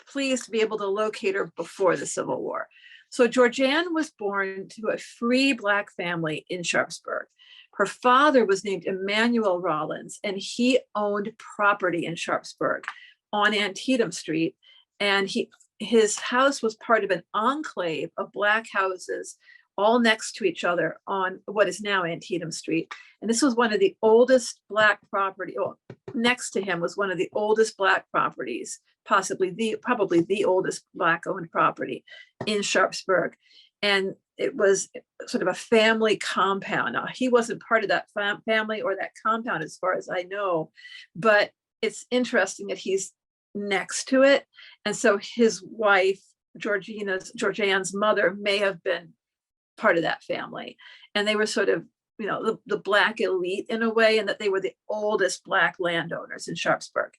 pleased to be able to locate her before the Civil War. So Georgianne was born to a free Black family in Sharpsburg. Her father was named Emmanuel Rollins, and he owned property in Sharpsburg on Antietam Street. And his house was part of an enclave of Black houses all next to each other on what is now Antietam Street. And this was one of the oldest Black property. Well, next to him was one of the oldest Black properties, probably the oldest Black owned property in Sharpsburg. And it was sort of a family compound. Now, he wasn't part of that family or that compound as far as I know, but it's interesting that he's next to it. And so his wife, Georgianne's mother, may have been part of that family. And they were sort of, the Black elite in a way, and that they were the oldest Black landowners in Sharpsburg.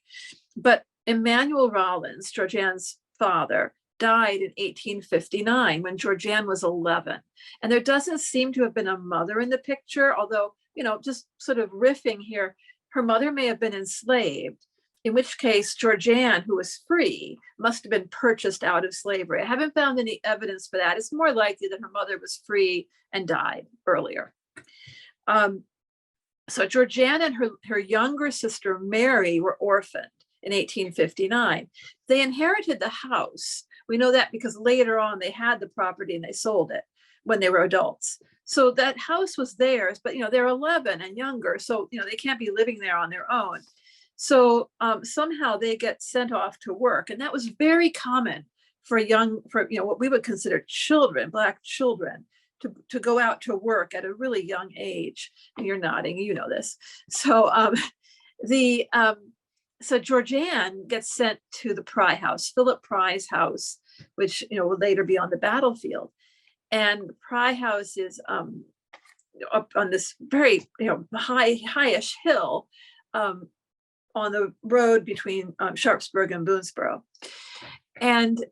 But Emmanuel Rollins, Georgianne's father, died in 1859 when Georgianne was 11. And there doesn't seem to have been a mother in the picture, although, just sort of riffing here, her mother may have been enslaved, in which case Georgianne, who was free, must have been purchased out of slavery. I haven't found any evidence for that. It's more likely that her mother was free and died earlier. So Georgianne and her younger sister Mary were orphaned in 1859. They inherited the house. We know that because later on they had the property and they sold it when they were adults. So that house was theirs, but they're 11 and younger, so they can't be living there on their own. So somehow they get sent off to work, and that was very common for what we would consider children, Black children, to go out to work at a really young age. And you're nodding, you know this. So so Georgianne gets sent to the Pry House, Philip Pry's house, which would later be on the battlefield. And Pry House is up on this very, highish hill, on the road between Sharpsburg and Boonesboro. And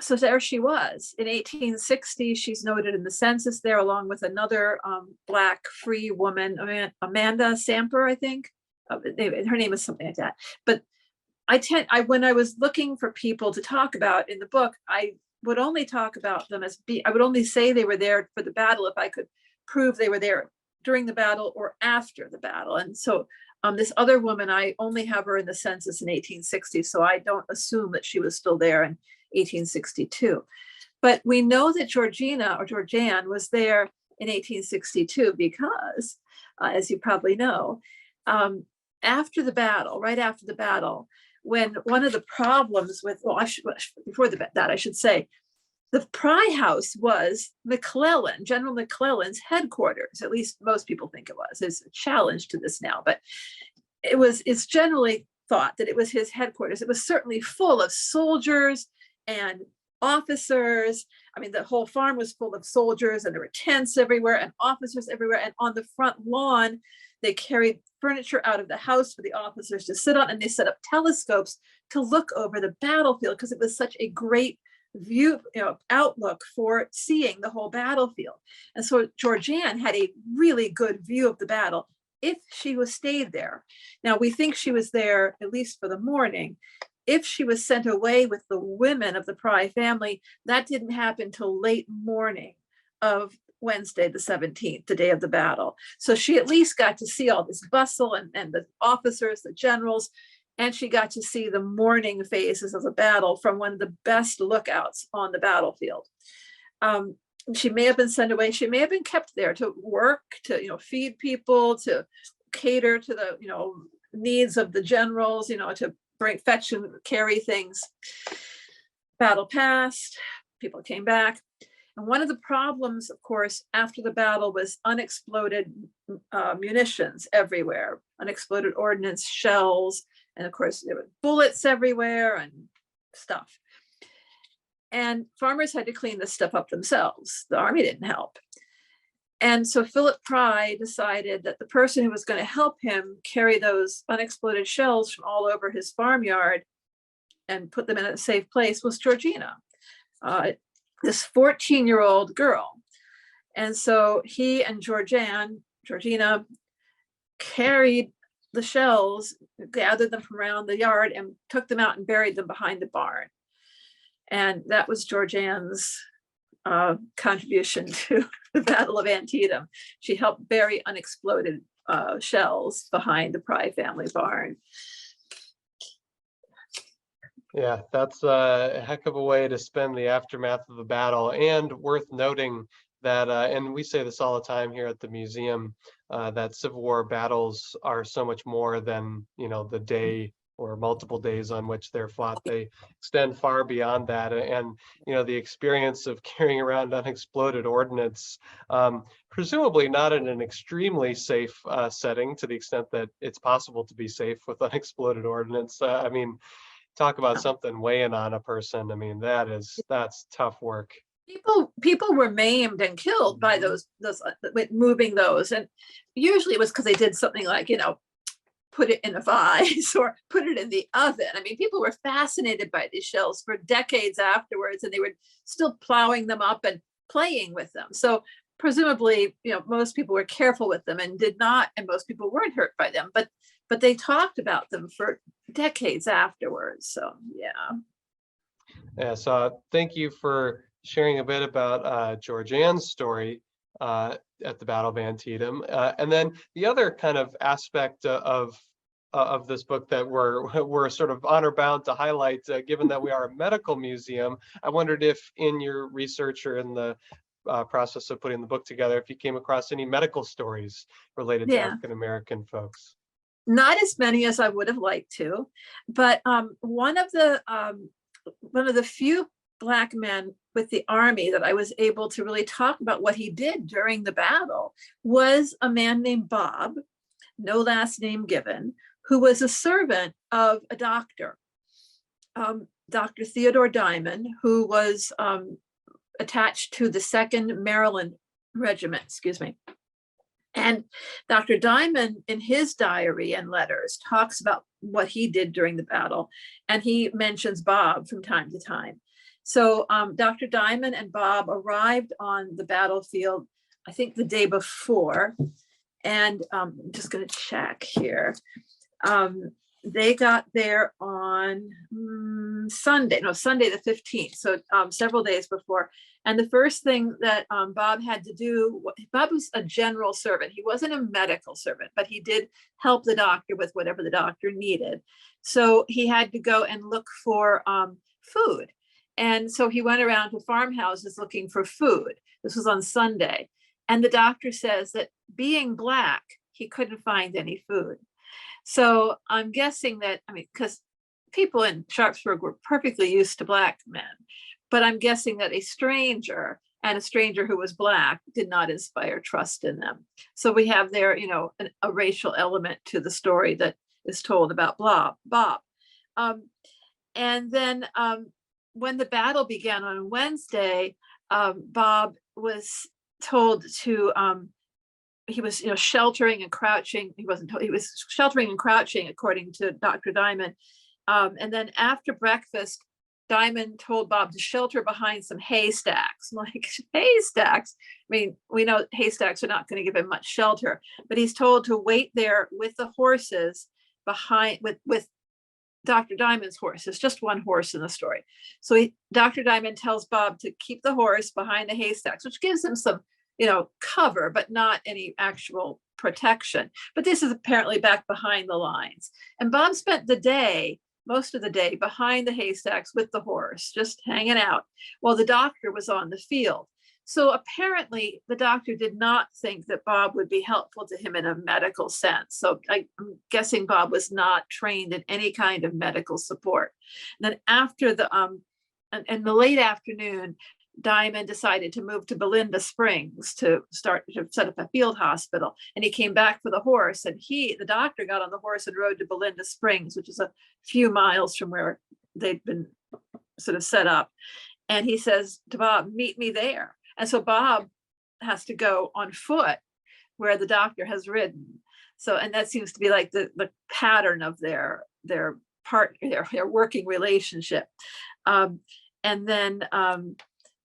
so there she was. In 1860, she's noted in the census there, along with another Black free woman, Amanda Samper, I think. Her name is something like that. But when I was looking for people to talk about in the book, I would only talk about them I would only say they were there for the battle if I could prove they were there during the battle or after the battle. And so this other woman, I only have her in the census in 1860, so I don't assume that she was still there in 1862. But we know that Georgianne was there in 1862 because, as you probably know, after the battle, right after the battle, when one of the problems with, before that, I should say, the Pry House was General McClellan's headquarters. At least most people think it was. There's a challenge to this now, but it's generally thought that it was his headquarters. It was certainly full of soldiers and officers. I mean, the whole farm was full of soldiers, and there were tents everywhere and officers everywhere. And on the front lawn, they carried furniture out of the house for the officers to sit on, and they set up telescopes to look over the battlefield because it was such a great view, outlook for seeing the whole battlefield. And so Georgianne had a really good view of the battle if she was stayed there. Now, we think she was there at least for the morning. If she was sent away with the women of the Pry family, that didn't happen till late morning of Wednesday, the 17th, the day of the battle. So she at least got to see all this bustle and the officers, the generals, and she got to see the morning phases of the battle from one of the best lookouts on the battlefield. She may have been sent away. She may have been kept there to work, to feed people, to cater to the needs of the generals, to fetch and carry things. Battle passed. People came back. And one of the problems, of course, after the battle was unexploded munitions everywhere, unexploded ordnance, shells, and of course there were bullets everywhere and stuff. And farmers had to clean this stuff up themselves. The army didn't help. And so Philip Pry decided that the person who was going to help him carry those unexploded shells from all over his farmyard and put them in a safe place was Georgina, this 14-year-old girl. And so he and Georgina, carried the shells, gathered them from around the yard and took them out and buried them behind the barn. And that was Georgianne's contribution to the Battle of Antietam. She helped bury unexploded shells behind the Pry family barn. Yeah, that's a heck of a way to spend the aftermath of the battle, and worth noting that, and we say this all the time here at the museum, that Civil War battles are so much more than, the day or multiple days on which they're fought. They extend far beyond that. And, the experience of carrying around unexploded ordnance, presumably not in an extremely safe setting, to the extent that it's possible to be safe with unexploded ordnance. Talk about something weighing on a person. That's tough work. People were maimed and killed by those moving those, and usually it was because they did something like put it in a vise or put it in the oven. People were fascinated by these shells for decades afterwards, and they were still plowing them up and playing with them. So presumably, most people were careful with them and most people weren't hurt by them, but they talked about them for decades afterwards. So yeah. So thank you for sharing a bit about Georgianne's story at the Battle of Antietam, and then the other kind of aspect of this book that we're sort of honor bound to highlight, given that we are a medical museum. I wondered if in your research or in the process of putting the book together, if you came across any medical stories related to African American folks. Not as many as I would have liked to, but one of the few Black men with the army that I was able to really talk about what he did during the battle was a man named Bob, no last name given, who was a servant of a doctor, Dr. Theodore Diamond, who was attached to the 2nd Maryland regiment, excuse me. And Dr. Diamond, in his diary and letters, talks about what he did during the battle, and he mentions Bob from time to time. So Dr. Diamond and Bob arrived on the battlefield, I think the day before, and I'm just going to check here. They got there on Sunday the 15th, so several days before. And the first thing that Bob had to do, Bob was a general servant. He wasn't a medical servant, but he did help the doctor with whatever the doctor needed. So he had to go and look for food. And so he went around to farmhouses looking for food. This was on Sunday. And the doctor says that being Black, he couldn't find any food. So I'm guessing that, I mean, because people in Sharpsburg were perfectly used to Black men, but I'm guessing that a stranger, and a stranger who was Black, did not inspire trust in them. So we have there, you know, a racial element to the story that is told about Bob. And then when the battle began on Wednesday, Bob was told to, he was, you know, sheltering and crouching. He wasn't told, he was sheltering and crouching, according to Dr. Diamond. And then after breakfast, Diamond told Bob to shelter behind some haystacks. Like, haystacks? I mean, we know haystacks are not going to give him much shelter, but he's told to wait there with the horses behind, with Dr. Diamond's horse. There's just one horse in the story. So Dr. Diamond tells Bob to keep the horse behind the haystacks, which gives him some, you know, cover, but not any actual protection. But this is apparently back behind the lines. And Bob spent the day, most of the day, behind the haystacks with the horse, just hanging out, while the doctor was on the field. So apparently the doctor did not think that Bob would be helpful to him in a medical sense. So I'm guessing Bob was not trained in any kind of medical support. And then after the, in the late afternoon, Diamond decided to move to Belinda Springs to start to set up a field hospital. And he came back for the horse, and the doctor got on the horse and rode to Belinda Springs, which is a few miles from where they'd been sort of set up. And he says to Bob, meet me there. And so Bob has to go on foot where the doctor has ridden. So, and that seems to be like the pattern of their working relationship. And then,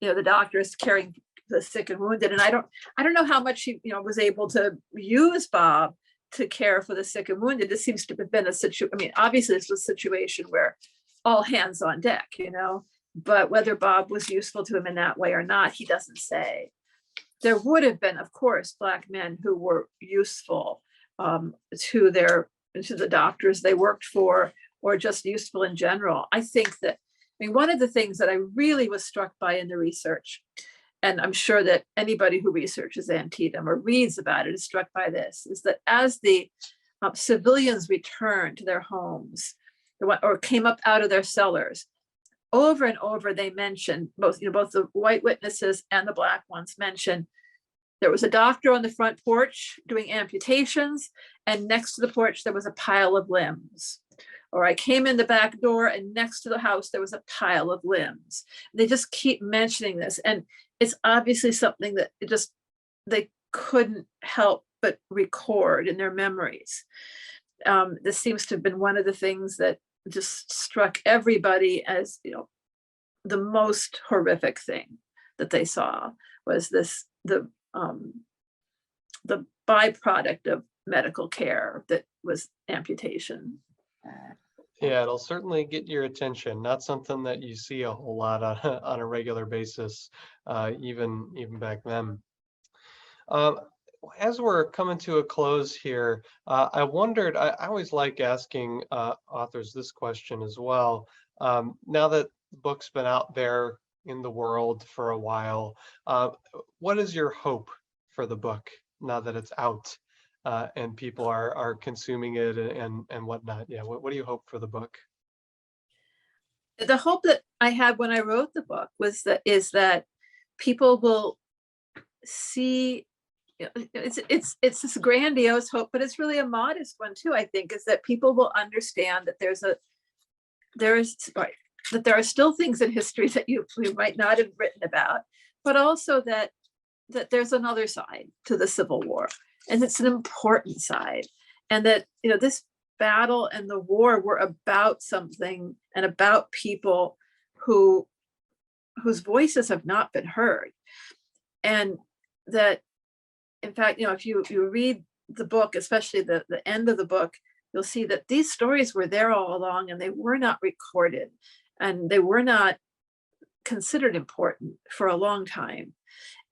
you know, the doctor is carrying the sick and wounded. And I don't know how much he, you know, was able to use Bob to care for the sick and wounded. This seems to have been a situation. I mean, obviously this was a situation where all hands on deck, you know, but whether Bob was useful to him in that way or not, he doesn't say. There would have been, of course, Black men who were useful to the doctors they worked for, or just useful in general. I think that, I mean, one of the things that I really was struck by in the research, and I'm sure that anybody who researches Antietam or reads about it is struck by this, is that as the civilians returned to their homes or came up out of their cellars, over and over they mentioned, both the white witnesses and the Black ones mentioned, there was a doctor on the front porch doing amputations, and next to the porch there was a pile of limbs. Or I came in the back door and next to the house there was a pile of limbs. They just keep mentioning this, and it's obviously something that they couldn't help but record in their memories. This seems to have been one of the things that just struck everybody as, you know, the most horrific thing that they saw was this, the byproduct of medical care that was amputation. Yeah, it'll certainly get your attention. Not something that you see a whole lot on a regular basis, even back then. As we're coming to a close here, I wondered, I always like asking authors this question as well. Now that the book's been out there in the world for a while, what is your hope for the book now that it's out and people are consuming it and whatnot? Yeah, what do you hope for the book? The hope that I had when I wrote the book is that people will see. It's this grandiose hope, but it's really a modest one too. I think is that people will understand that that there are still things in history that we might not have written about, but also that that there's another side to the Civil War, and it's an important side, and that, you know, this battle and the war were about something and about people whose voices have not been heard. And that, in fact, you know, if you read the book, especially the end of the book, you'll see that these stories were there all along, and they were not recorded, and they were not considered important for a long time,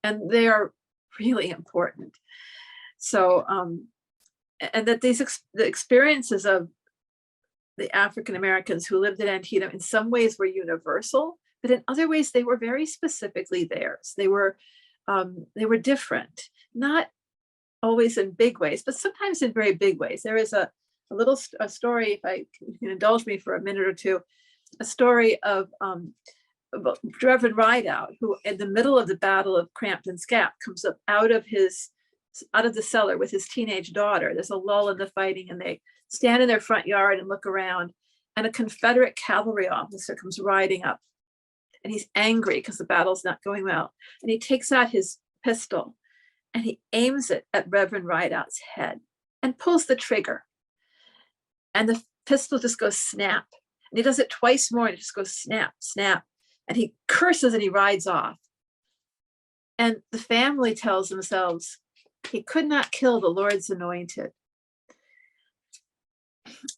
and they are really important. So and that the experiences of the African Americans who lived in Antietam in some ways were universal, but in other ways they were very specifically theirs. They were different, not always in big ways, but sometimes in very big ways. There is a story, if you can indulge me for a minute or two, a story of Reverend Rideout, who in the middle of the Battle of Crampton's Gap comes up out of the cellar with his teenage daughter. There's a lull in the fighting, and they stand in their front yard and look around, and a Confederate cavalry officer comes riding up, and he's angry because the battle's not going well, and he takes out his pistol and he aims it at Reverend Rideout's head and pulls the trigger, and the pistol just goes snap, and he does it twice more, and it just goes snap, snap, and he curses and he rides off. And the family tells themselves, he could not kill the Lord's anointed.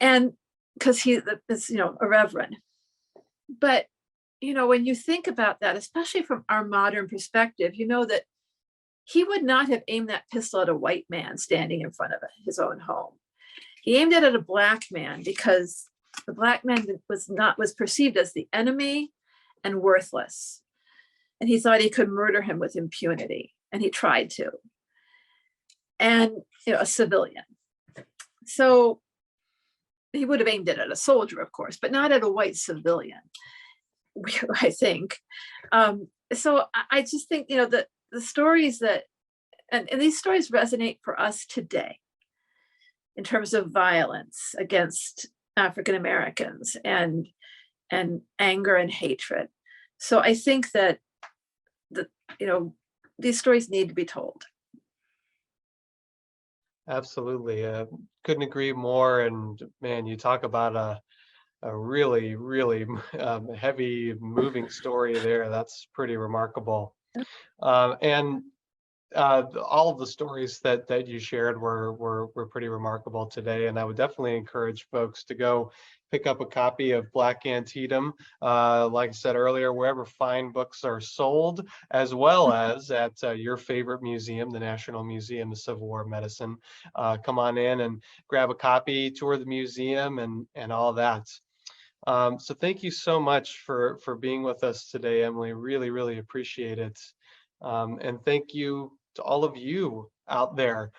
And because he is, you know, a reverend. But, you know, when you think about that, especially from our modern perspective, you know that he would not have aimed that pistol at a white man standing in front of his own home. He aimed it at a black man because the black man was perceived as the enemy and worthless. And he thought he could murder him with impunity. And he tried to. And, you know, a civilian. So he would have aimed it at a soldier, of course, but not at a white civilian, I think. So I just think, you know, the stories that, and these stories resonate for us today in terms of violence against African Americans and anger and hatred. So I think that you know, these stories need to be told. Absolutely. Couldn't agree more. And man, you talk about a really, really heavy moving story there. That's pretty remarkable. And all of the stories that you shared were pretty remarkable today. And I would definitely encourage folks to go pick up a copy of Black Antietam, like I said earlier, wherever fine books are sold, as well as at your favorite museum, the National Museum of Civil War Medicine. Come on in and grab a copy, tour the museum, and all that. So thank you so much for being with us today, Emilie. Really, really appreciate it. And thank you to all of you out there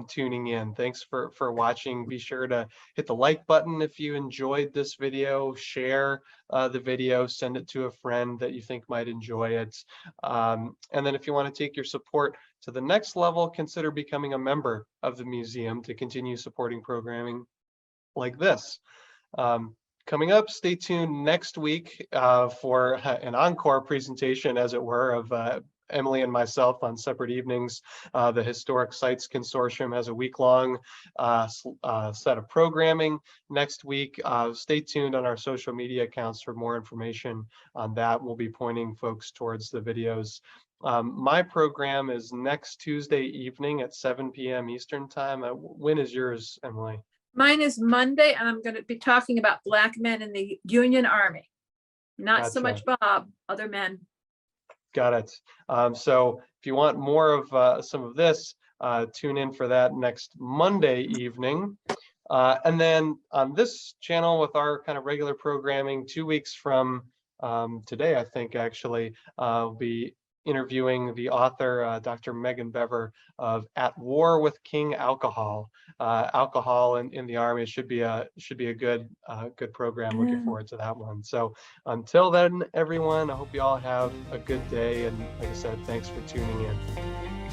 tuning in. Thanks for watching. Be sure to hit the like button if you enjoyed this video, share the video, send it to a friend that you think might enjoy it. And then if you want to take your support to the next level, consider becoming a member of the museum to continue supporting programming like this. Coming up, stay tuned next week for an encore presentation, as it were, of Emilie and myself on separate evenings. The Historic Sites Consortium has a week-long set of programming next week. Stay tuned on our social media accounts for more information on that. We'll be pointing folks towards the videos. My program is next Tuesday evening at 7 p.m. Eastern Time. When is yours, Emilie? Mine is Monday, and I'm going to be talking about Black men in the Union Army. Not so much Bob, other men. Got it. So if you want more of some of this, tune in for that next Monday evening. And then on this channel with our kind of regular programming, 2 weeks from today, I think actually, we'll be interviewing the author, Dr. Megan Bever, of At War with King Alcohol. Alcohol in the Army should be a good program. Looking forward to that one. So until then, everyone, I hope you all have a good day. And like I said, thanks for tuning in.